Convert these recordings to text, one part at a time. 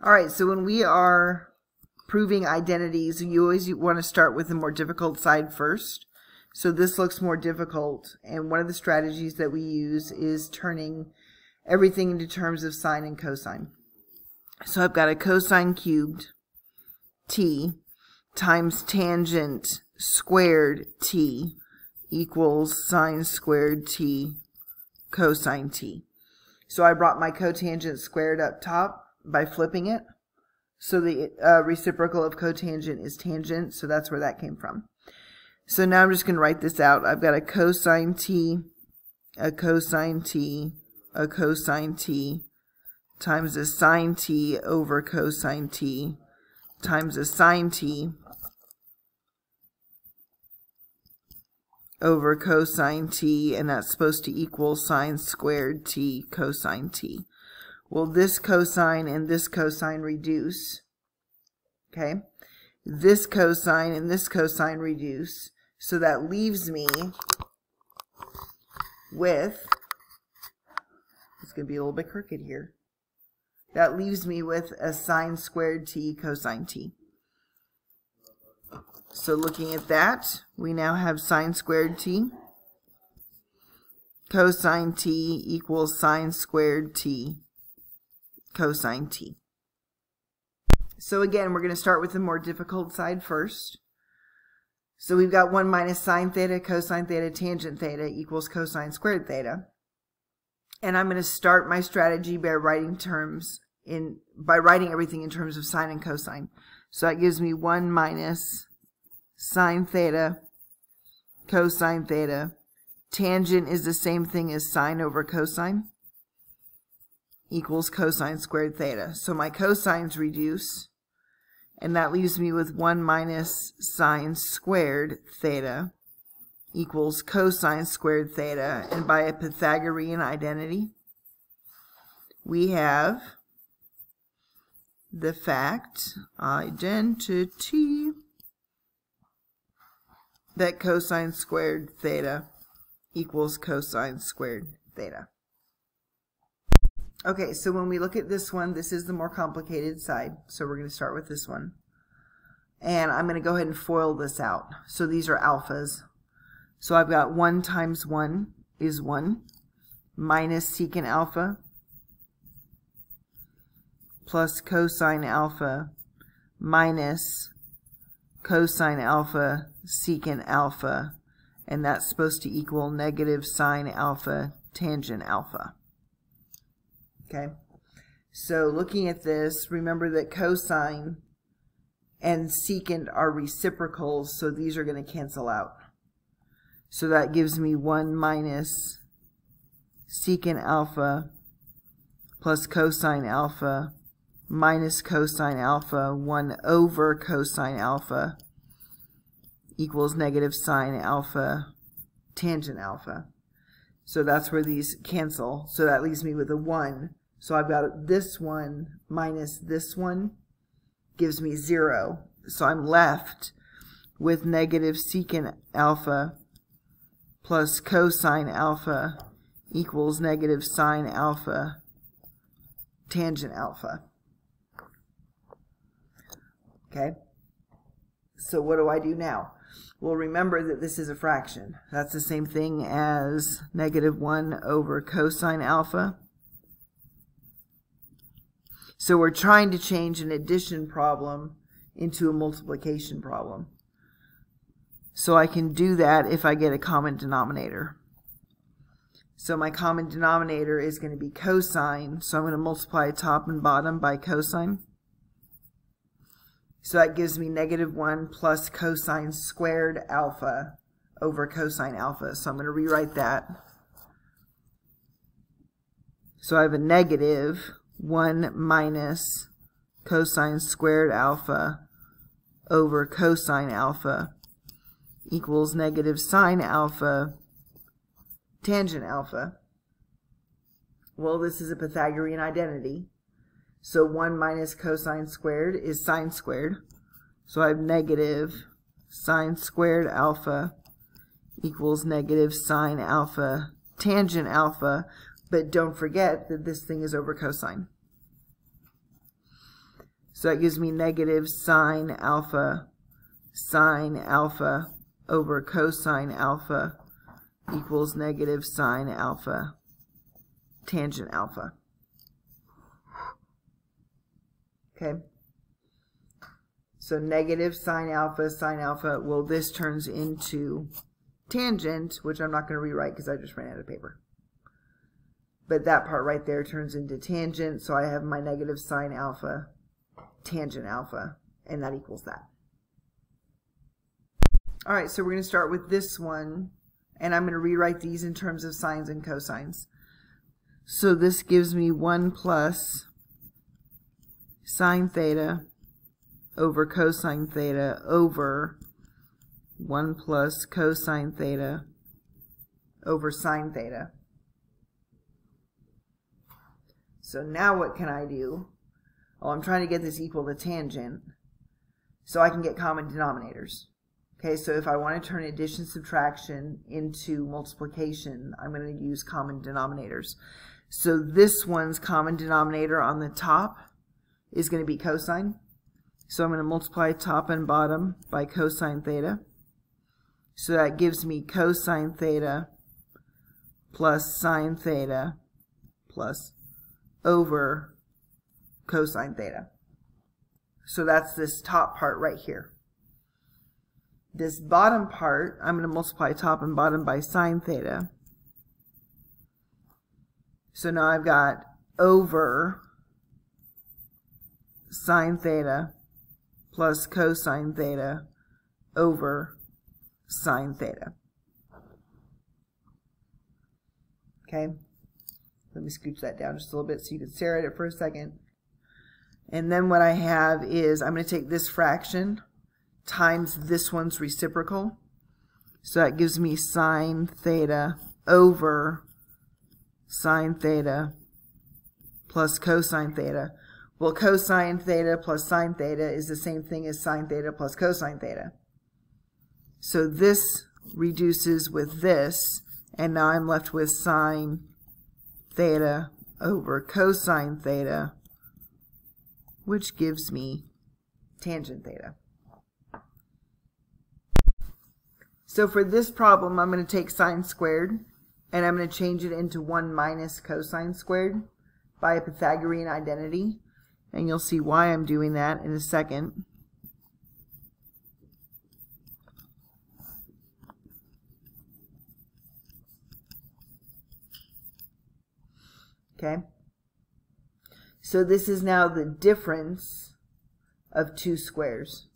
All right, so when we are proving identities, you always want to start with the more difficult side first. So this looks more difficult, and one of the strategies that we use is turning everything into terms of sine and cosine. So I've got a cosine cubed t times tangent squared t equals sine squared t cosine t. So I brought my cotangent squared up top by flipping it. So the reciprocal of cotangent is tangent, so that's where that came from. So now I'm just going to write this out. I've got a cosine t, a cosine t, a cosine t, times a sine t over cosine t, times a sine t over cosine t, and that's supposed to equal sine squared t cosine t. Well, this cosine and this cosine reduce. Okay? This cosine and this cosine reduce. So that leaves me with, it's going to be a little bit crooked here. That leaves me with a sine squared t cosine t. So looking at that, we now have sine squared t cosine t equals sine squared t cosine t. So again, we're going to start with the more difficult side first. So we've got 1 minus sine theta cosine theta tangent theta equals cosine squared theta. And I'm going to start my strategy by writing everything in terms of sine and cosine. So that gives me 1 minus sine theta cosine theta. Tangent is the same thing as sine over cosine equals cosine squared theta. So my cosines reduce, and that leaves me with 1 minus sine squared theta equals cosine squared theta. And by a Pythagorean identity, we have the fact, identity, that cosine squared theta equals cosine squared theta. Okay, so when we look at this one, this is the more complicated side. So we're going to start with this one. And I'm going to go ahead and FOIL this out. So these are alphas. So I've got 1 times 1 is 1 minus secant alpha plus cosine alpha minus cosine alpha secant alpha. And that's supposed to equal negative sine alpha tangent alpha. Okay, so looking at this, remember that cosine and secant are reciprocals, so these are going to cancel out. So that gives me 1 minus secant alpha plus cosine alpha minus cosine alpha 1 over cosine alpha equals negative sine alpha tangent alpha. So that's where these cancel. So that leaves me with a 1. So I've got this one minus this one gives me 0. So I'm left with negative secant alpha plus cosine alpha equals negative sine alpha tangent alpha. Okay? So what do I do now? Well, remember that this is a fraction. That's the same thing as negative 1 over cosine alpha. So we're trying to change an addition problem into a multiplication problem. So I can do that if I get a common denominator. So my common denominator is going to be cosine. So I'm going to multiply top and bottom by cosine. So that gives me negative 1 plus cosine squared alpha over cosine alpha. So I'm going to rewrite that. So I have a negative 1 minus cosine squared alpha over cosine alpha equals negative sine alpha tangent alpha. Well, this is a Pythagorean identity. So 1 minus cosine squared is sine squared. So I have negative sine squared alpha equals negative sine alpha tangent alpha. But don't forget that this thing is over cosine. So that gives me negative sine alpha over cosine alpha equals negative sine alpha tangent alpha. Okay. So negative sine alpha, well, this turns into tangent, which I'm not going to rewrite because I just ran out of paper. But that part right there turns into tangent, so I have my negative sine alpha tangent alpha, and that equals that. All right, so we're going to start with this one, and I'm going to rewrite these in terms of sines and cosines. So this gives me 1 plus sine theta over cosine theta over 1 plus cosine theta over sine theta. So now what can I do? Oh, I'm trying to get this equal to tangent so I can get common denominators. Okay, so if I want to turn addition subtraction into multiplication, I'm going to use common denominators. So this one's common denominator on the top is going to be cosine. So I'm going to multiply top and bottom by cosine theta. So that gives me cosine theta plus sine theta plus over cosine theta. So that's this top part right here. This bottom part, I'm going to multiply top and bottom by sine theta. So now I've got over sine theta plus cosine theta over sine theta. Okay, let me scooch that down just a little bit so you can stare at it for a second. And then what I have is I'm going to take this fraction times this one's reciprocal. So that gives me sine theta over sine theta plus cosine theta. Well, cosine theta plus sine theta is the same thing as sine theta plus cosine theta. So this reduces with this, and now I'm left with sine theta over cosine theta, which gives me tangent theta. So for this problem, I'm going to take sine squared, and I'm going to change it into 1 minus cosine squared by a Pythagorean identity. And you'll see why I'm doing that in a second. Okay. So this is now the difference of two squares.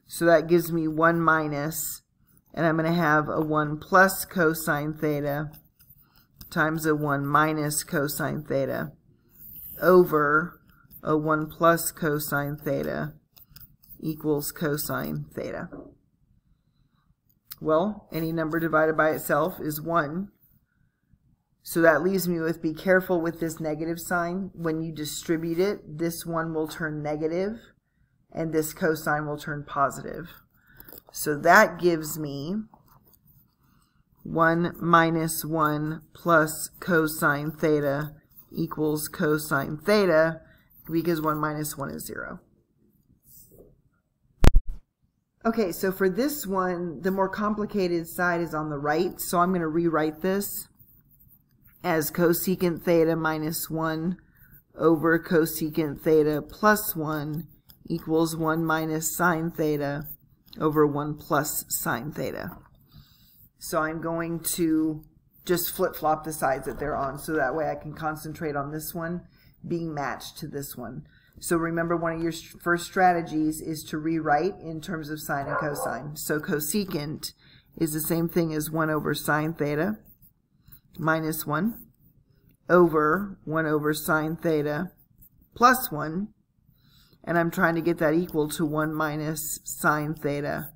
So that gives me 1 minus, and I'm going to have a 1 plus cosine theta times a 1 minus cosine theta over a 1 plus cosine theta equals cosine theta. Well, any number divided by itself is 1. So that leaves me with, be careful with this negative sign. When you distribute it, this one will turn negative and this cosine will turn positive. So that gives me 1 minus 1 plus cosine theta equals cosine theta, because 1 minus 1 is 0. Okay, so for this one, the more complicated side is on the right, so I'm going to rewrite this as cosecant theta minus 1 over cosecant theta plus 1 equals 1 minus sine theta over 1 plus sine theta. So I'm going to just flip-flop the sides that they're on, so that way I can concentrate on this one being matched to this one. So remember, one of your first strategies is to rewrite in terms of sine and cosine. So cosecant is the same thing as 1 over sine theta minus 1 over 1 over sine theta plus 1, and I'm trying to get that equal to 1 minus sine theta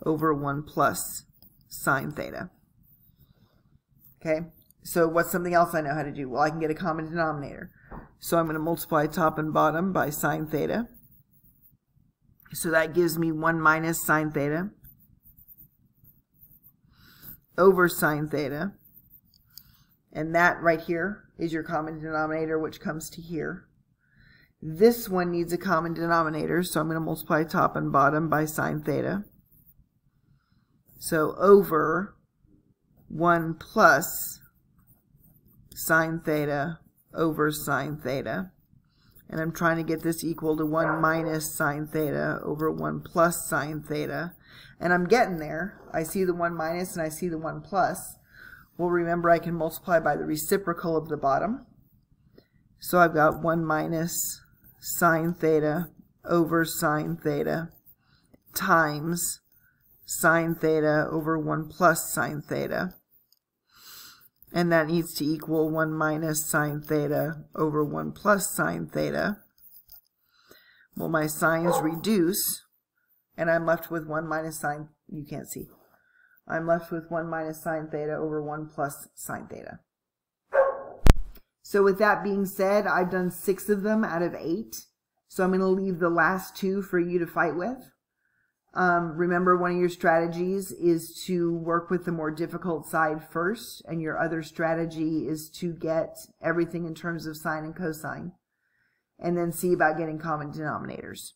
over 1 plus sine theta. Okay, so what's something else I know how to do? Well, I can get a common denominator. So I'm going to multiply top and bottom by sine theta. So that gives me 1 minus sine theta over sine theta. And that right here is your common denominator, which comes to here. This one needs a common denominator, so I'm going to multiply top and bottom by sine theta. So over 1 plus sine theta over sine theta. And I'm trying to get this equal to 1 minus sine theta over 1 plus sine theta. And I'm getting there. I see the 1 minus and I see the 1 plus. Well, remember I can multiply by the reciprocal of the bottom. So I've got 1 minus sine theta over sine theta times sine theta over 1 plus sine theta. And that needs to equal 1 minus sine theta over 1 plus sine theta. Well, my sines reduce, and I'm left with 1 minus sine, you can't see. I'm left with 1 minus sine theta over 1 plus sine theta. So with that being said, I've done 6 of them out of 8. So I'm going to leave the last 2 for you to fight with. Remember, one of your strategies is to work with the more difficult side first, and your other strategy is to get everything in terms of sine and cosine, and then see about getting common denominators.